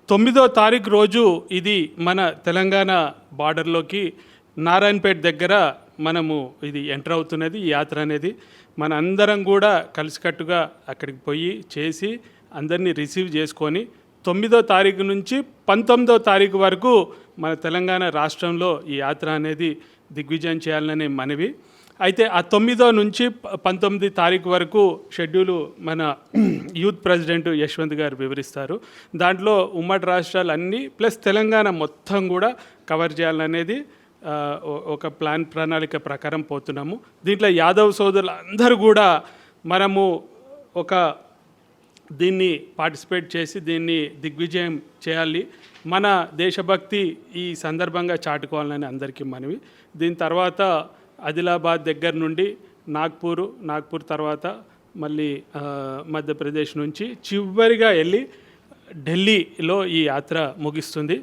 9వ తారీఖు రోజు ఇది మన తెలంగాణ బార్డర్లోకి నారాయణపేట దగ్గర మనము ఇది ఎంటర్ అవుతున్నది. ఈ యాత్ర అనేది మన అందరం కూడా కలిసికట్టుగా అక్కడికి పోయి చేసి అందరినీ రిసీవ్ చేసుకొని 9వ తారీఖు నుంచి 19వ తారీఖు వరకు మన తెలంగాణ రాష్ట్రంలో ఈ యాత్ర అనేది దిగ్విజయం చేయాలనే మనవి. అయితే ఆ 9 నుంచి 19 తారీఖు వరకు షెడ్యూలు మన యూత్ ప్రెసిడెంట్ యశ్వంత్ గారు వివరిస్తారు. దాంట్లో ఉమ్మడి రాష్ట్రాలు అన్నీ ప్లస్ తెలంగాణ మొత్తం కూడా కవర్ చేయాలనేది ఒక ప్రణాళిక ప్రకారం పోతున్నాము. దీంట్లో యాదవ్ సోదరులు అందరూ కూడా మనము ఒక దీన్ని పార్టిసిపేట్ చేసి దీన్ని దిగ్విజయం చేయాలి, మన దేశభక్తి ఈ సందర్భంగా చాటుకోవాలని అందరికీ మనవి. దీని తర్వాత ఆదిలాబాద్ దగ్గర నుండి నాగ్పూర్ తర్వాత మళ్ళీ మధ్యప్రదేశ్ నుంచి చివరిగా వెళ్ళి ఢిల్లీలో ఈ యాత్ర ముగిస్తుంది.